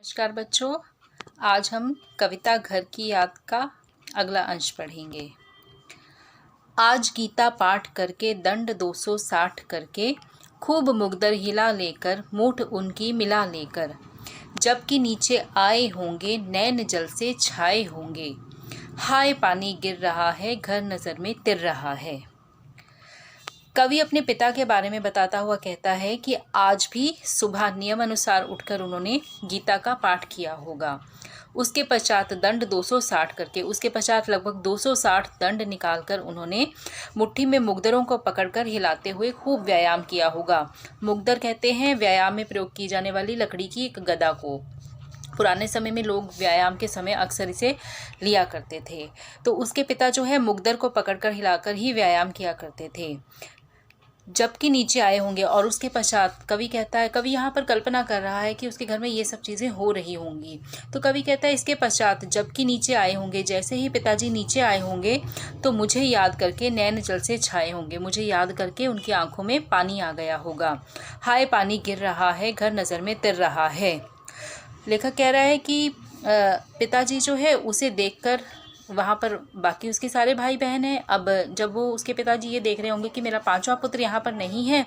नमस्कार बच्चों, आज हम कविता घर की याद का अगला अंश पढ़ेंगे। आज गीता पाठ करके दंड 260 करके खूब मुग्दर हिला लेकर मूठ उनकी मिला लेकर, जबकि नीचे आए होंगे नैन जल से छाए होंगे। हाय पानी गिर रहा है, घर नज़र में तिर रहा है। कवि अपने पिता के बारे में बताता हुआ कहता है कि आज भी सुबह नियम अनुसार उठकर उन्होंने गीता का पाठ किया होगा। उसके पश्चात दंड 260 करके, उसके पश्चात लगभग 260 दंड निकालकर उन्होंने मुट्ठी में मुग्दरों को पकड़कर हिलाते हुए खूब व्यायाम किया होगा। मुग्दर कहते हैं व्यायाम में प्रयोग की जाने वाली लकड़ी की एक गदा को। पुराने समय में लोग व्यायाम के समय अक्सर इसे लिया करते थे। तो उसके पिता जो है मुग्दर को पकड़कर हिलाकर ही व्यायाम किया करते थे, जबकि नीचे आए होंगे। और उसके पश्चात कवि कहता है, कवि यहाँ पर कल्पना कर रहा है कि उसके घर में ये सब चीज़ें हो रही होंगी। तो कवि कहता है इसके पश्चात जबकि नीचे आए होंगे, जैसे ही पिताजी नीचे आए होंगे तो मुझे याद करके नैन जल से छाए होंगे, मुझे याद करके उनकी आंखों में पानी आ गया होगा। हाय पानी गिर रहा है, घर नज़र में तिर रहा है। लेखक कह रहा है कि पिताजी जो है उसे देखकर, वहाँ पर बाकी उसके सारे भाई बहन हैं, अब जब वो उसके पिताजी ये देख रहे होंगे कि मेरा पांचवा पुत्र यहाँ पर नहीं है,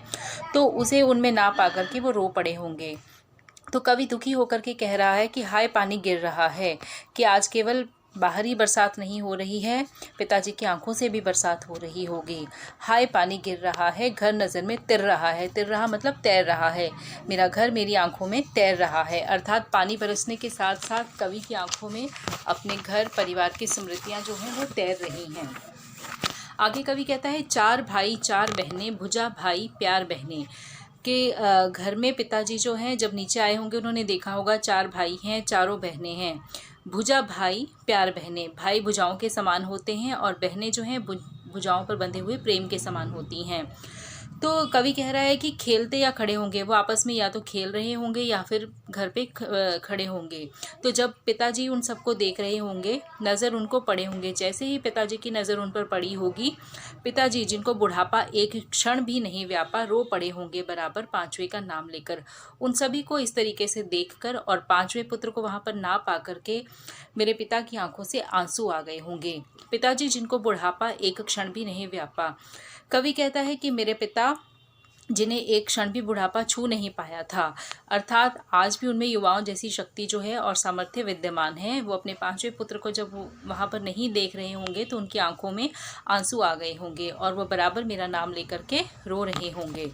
तो उसे उनमें ना पा कर के वो रो पड़े होंगे। तो कवि दुखी होकर के कह रहा है कि हाय पानी गिर रहा है, कि आज केवल बाहरी बरसात नहीं हो रही है, पिताजी की आंखों से भी बरसात हो रही होगी। हाय पानी गिर रहा है, घर नज़र में तिर रहा है। तिर रहा मतलब तैर रहा है, मेरा घर मेरी आंखों में तैर रहा है। अर्थात पानी बरसने के साथ साथ कवि की आंखों में अपने घर परिवार की स्मृतियाँ जो हैं वो तैर रही हैं। आगे कवि कहता है चार भाई चार बहनें, भुजा भाई प्यार बहनें। के घर में पिताजी जो हैं जब नीचे आए होंगे उन्होंने देखा होगा चार भाई हैं, चारों बहनें हैं। भुजा भाई प्यार बहनें, भाई भुजाओं के समान होते हैं और बहनें जो हैं भुजाओं पर बंधे हुए प्रेम के समान होती हैं। तो कवि कह रहा है कि खेलते या खड़े होंगे, वो आपस में या तो खेल रहे होंगे या फिर घर पे खड़े होंगे। तो जब पिताजी उन सबको देख रहे होंगे, नज़र उनको पड़े होंगे, जैसे ही पिताजी की नज़र उन पर पड़ी होगी, पिताजी जिनको बुढ़ापा एक क्षण भी नहीं व्यापा, रो पड़े होंगे बराबर पांचवे का नाम लेकर। उन सभी को इस तरीके से देखकर और पांचवें पुत्र को वहाँ पर ना पा करके मेरे पिता की आंखों से आंसू आ गए होंगे। पिताजी जिनको बुढ़ापा एक क्षण भी नहीं व्यापा। कवि कहता है कि मेरे पिता जिन्हें एक क्षण भी बुढ़ापा छू नहीं पाया था, अर्थात आज भी उनमें युवाओं जैसी शक्ति जो है और सामर्थ्य विद्यमान है। वो अपने पांचवें पुत्र को जब वो वहाँ पर नहीं देख रहे होंगे तो उनकी आंखों में आंसू आ गए होंगे और वो बराबर मेरा नाम लेकर के रो रहे होंगे।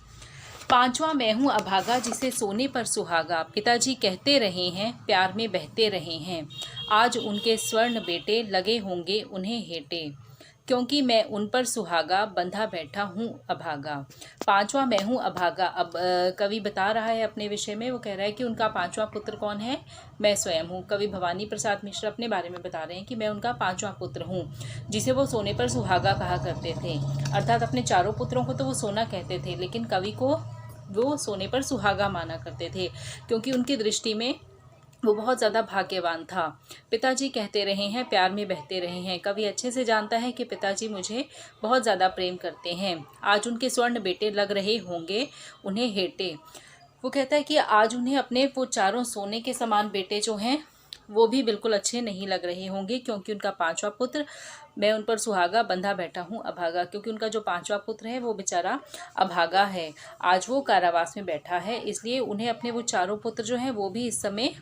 पांचवा मैं हूँ अभागा, जिसे सोने पर सुहागा, पिताजी कहते रहे हैं प्यार में बहते रहे हैं। आज उनके स्वर्ण बेटे लगे होंगे उन्हें हेटे, क्योंकि मैं उन पर सुहागा बंधा बैठा हूँ अभागा। पांचवा मैं हूँ अभागा। अब कवि बता रहा है अपने विषय में, वो कह रहा है कि उनका पांचवा पुत्र कौन है, मैं स्वयं हूँ। कवि भवानी प्रसाद मिश्र अपने बारे में बता रहे हैं कि मैं उनका पांचवा पुत्र हूँ, जिसे वो सोने पर सुहागा कहा करते थे। अर्थात अपने चारों पुत्रों को तो वो सोना कहते थे, लेकिन कवि को वो सोने पर सुहागा माना करते थे, क्योंकि उनकी दृष्टि में वो बहुत ज़्यादा भाग्यवान था। पिताजी कहते रहे हैं प्यार में बहते रहे हैं। कवि अच्छे से जानता है कि पिताजी मुझे बहुत ज़्यादा प्रेम करते हैं। आज उनके स्वर्ण बेटे लग रहे होंगे उन्हें हेटे। वो कहता है कि आज उन्हें अपने वो चारों सोने के समान बेटे जो हैं वो भी बिल्कुल अच्छे नहीं लग रहे होंगे, क्योंकि उनका पांचवा पुत्र, मैं उन पर सुहागा बंधा बैठा हूँ अभागा, क्योंकि उनका जो पांचवा पुत्र है वो बेचारा अभागा है, आज वो कारावास में बैठा है। इसलिए उन्हें अपने वो चारों पुत्र जो हैं वो भी इस समय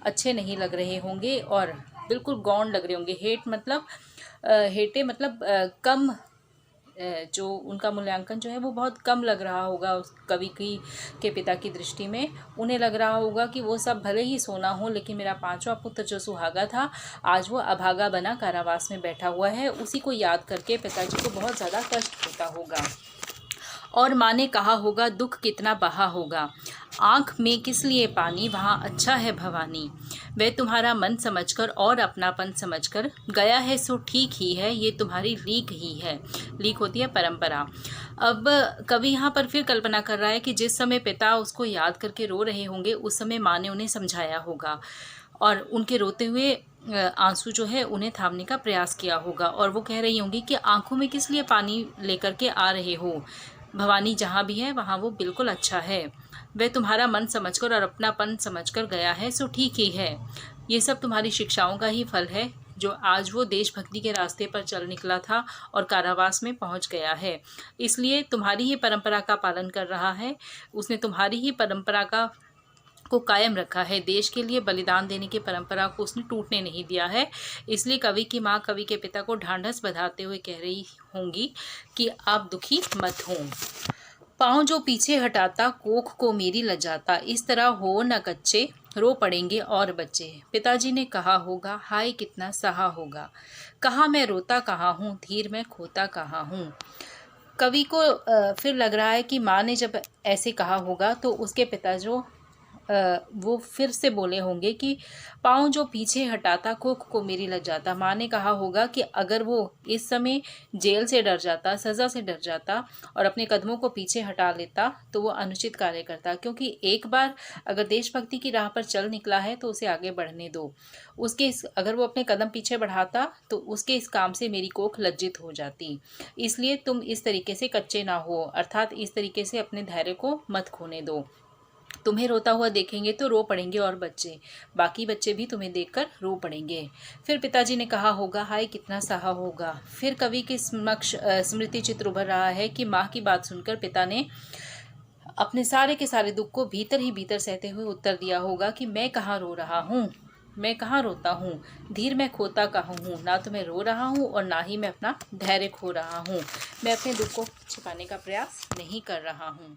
अच्छे नहीं लग रहे होंगे और बिल्कुल गौण लग रहे होंगे। हेटे मतलब कम, जो उनका मूल्यांकन जो है वो बहुत कम लग रहा होगा उस कवि की के पिता की दृष्टि में। उन्हें लग रहा होगा कि वो सब भले ही सोना हो, लेकिन मेरा पांचवा पुत्र जो सुहागा था आज वो अभागा बना कारावास में बैठा हुआ है। उसी को याद करके पिताजी को बहुत ज़्यादा कष्ट होता होगा। और माँ ने कहा होगा दुख कितना बहा होगा, आँख में किस लिए पानी, वहाँ अच्छा है भवानी। वह तुम्हारा मन समझकर और अपनापन समझकर गया है सो ठीक ही है, ये तुम्हारी लीक ही है। लीक होती है परंपरा। अब कवि यहाँ पर फिर कल्पना कर रहा है कि जिस समय पिता उसको याद करके रो रहे होंगे उस समय माँ ने उन्हें समझाया होगा और उनके रोते हुए आंसू जो है उन्हें थामने का प्रयास किया होगा। और वो कह रही होंगी कि आंखों में किस लिए पानी लेकर के आ रहे हो, भवानी जहाँ भी है वहाँ वो बिल्कुल अच्छा है। वह तुम्हारा मन समझकर और अपनापन समझकर गया है, सो ठीक ही है। ये सब तुम्हारी शिक्षाओं का ही फल है जो आज वो देशभक्ति के रास्ते पर चल निकला था और कारावास में पहुंच गया है। इसलिए तुम्हारी ही परंपरा का पालन कर रहा है। उसने तुम्हारी ही परंपरा को कायम रखा है। देश के लिए बलिदान देने की परंपरा को उसने टूटने नहीं दिया है। इसलिए कवि की माँ कवि के पिता को ढांढस बंधाते हुए कह रही होंगी कि आप दुखी मत हो। पाँव जो पीछे हटाता कोख को मेरी लजाता, इस तरह हो न कच्चे, रो पड़ेंगे और बच्चे। पिताजी ने कहा होगा, हाय कितना सहा होगा, कहाँ मैं रोता कहाँ हूँ, धीर मैं खोता कहाँ हूँ। कवि को फिर लग रहा है कि माँ ने जब ऐसे कहा होगा तो उसके पिता जो वो फिर से बोले होंगे कि पाँव जो पीछे हटाता कोख को मेरी लग जाता। माँ ने कहा होगा कि अगर वो इस समय जेल से डर जाता, सज़ा से डर जाता और अपने कदमों को पीछे हटा लेता तो वो अनुचित कार्य करता, क्योंकि एक बार अगर देशभक्ति की राह पर चल निकला है तो उसे आगे बढ़ने दो। अगर वो अपने कदम पीछे बढ़ाता तो उसके इस काम से मेरी कोख लज्जित हो जाती। इसलिए तुम इस तरीके से कच्चे ना हो, अर्थात इस तरीके से अपने धैर्य को मत खोने दो। तुम्हें रोता हुआ देखेंगे तो रो पड़ेंगे और बच्चे, बाकी बच्चे भी तुम्हें देखकर रो पड़ेंगे। फिर पिताजी ने कहा होगा, हाय कितना सहा होगा। फिर कवि के समक्ष स्मृति चित्र उभर रहा है कि माँ की बात सुनकर पिता ने अपने सारे के सारे दुख को भीतर ही भीतर सहते हुए उत्तर दिया होगा कि मैं कहाँ रो रहा हूँ, मैं कहाँ रोता हूँ, धीर मैं खोता कहाँ हूँ। ना तो मैं रो रहा हूँ और ना ही मैं अपना धैर्य खो रहा हूँ। मैं अपने दुख को छिपाने का प्रयास नहीं कर रहा हूँ।